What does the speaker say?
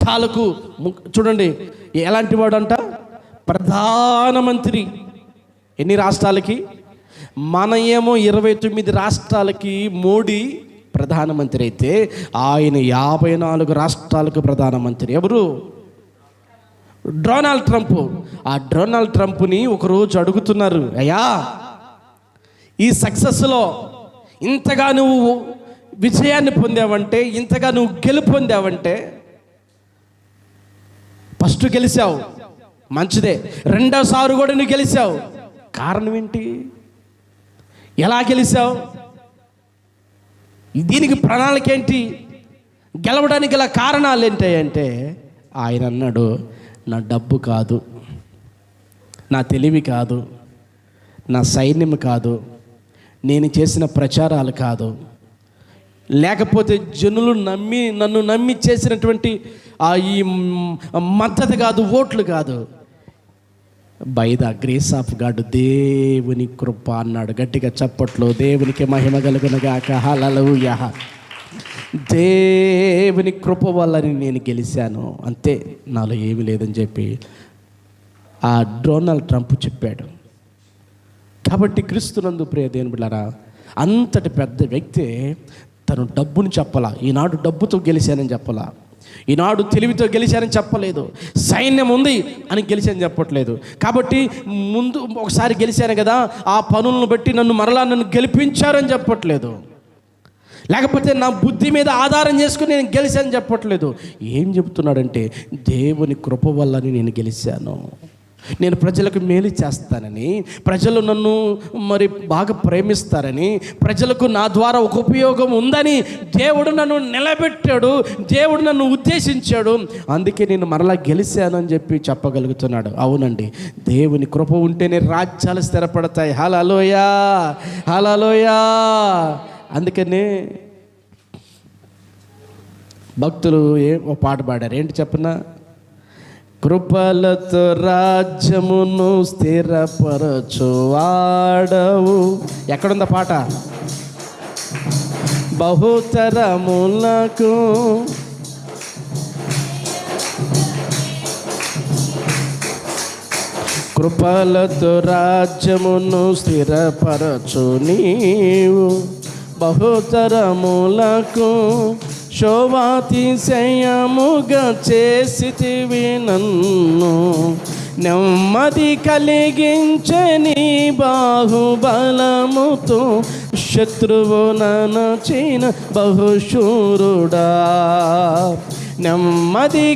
రాష్ట్రాలకు చూడండి ఎలాంటి వాడంట, ప్రధానమంత్రి. ఎన్ని రాష్ట్రాలకి? మన ఏమో 29 రాష్ట్రాలకి మోడీ ప్రధానమంత్రి అయితే ఆయన 54 రాష్ట్రాలకు ప్రధానమంత్రి. ఎవరు? Donald Trump. ఆ డొనాల్డ్ ట్రంప్ని ఒకరోజు అడుగుతున్నారు, అయ్యా ఈ సక్సెస్లో ఇంతగా నువ్వు విజయాన్ని పొందావంటే, ఇంతగా నువ్వు గెలుపు పొందావంటే, ఫస్ట్ గెలిచావు మంచిదే, రెండోసారి కూడా నువ్వు గెలిచావు, కారణం ఏంటి? ఎలా గెలిచావు? దీనికి ప్రణాళిక ఏంటి? గెలవడానికి గల కారణాలు ఏంటి అంటే ఆయన అన్నాడు, నా డబ్బు కాదు, నా తెలివి కాదు, నా సైన్యం కాదు, నేను చేసిన ప్రచారాలు కాదు, లేకపోతే జనులు నన్ను నమ్మి చేసినటువంటి ఈ మద్దతు కాదు, ఓట్లు కాదు, by the grace of God, దేవుని కృప అన్నాడు. గట్టిగా చప్పట్లో దేవునికి మహిమ కలుగునుగాక. హల్లెలూయా. దేవుని కృప వల్లని నేను గెలిచాను, అంతే, నాలో ఏమీ లేదని చెప్పి ఆ డొనాల్డ్ ట్రంప్ చెప్పాడు. కాబట్టి క్రీస్తునందు ప్రియ దేవుని బిడ్డలారా, అంతటి పెద్ద వ్యక్తి తను డబ్బుని చెప్పలా, ఈనాడు డబ్బుతో గెలిచానని చెప్పలా, ఈనాడు తెలివితో గెలిచానని చెప్పలేదు, సైన్యం ఉంది అని గెలిచానని చెప్పట్లేదు. కాబట్టి ముందు ఒకసారి గెలిచాను కదా, ఆ పనులను బట్టి నన్ను గెలిపించారని చెప్పట్లేదు, లేకపోతే నా బుద్ధి మీద ఆధారం చేసుకుని నేను గెలిచానని చెప్పట్లేదు. ఏం చెబుతున్నాడంటే, దేవుని కృప వల్లని నేను గెలిచాను, నేను ప్రజలకు మేలు చేస్తానని, ప్రజలు నన్ను మరి బాగా ప్రేమిస్తారని, ప్రజలకు నా ద్వారా ఒక ఉపయోగం ఉందని దేవుడు నన్ను నిలబెట్టాడు, దేవుడు నన్ను ఉద్దేశించాడు, అందుకే నేను మరలా గెలిచాను అని చెప్పి చెప్పగలుగుతున్నాడు. అవునండి, దేవుని కృప ఉంటేనే రాజ్యాలు స్థిరపడతాయి. హల్లెలూయా, హల్లెలూయా. అందుకనే భక్తులు ఒక పాట పాడారు, ఏంటి చెప్పనా? కృపలతో రాజ్యమును స్థిరపరచువాడవు. ఎక్కడుందా పాట? బహుతరములకు కృపలతో రాజ్యమును స్థిరపరచు నీవు, బహుతరములకు శోభాతిశయముగా చేసితివి నన్ను, నెమ్మది కలిగించే నీ బాహుబలముతో శత్రువు ననచిన బహుశూరుడా, నెమ్మది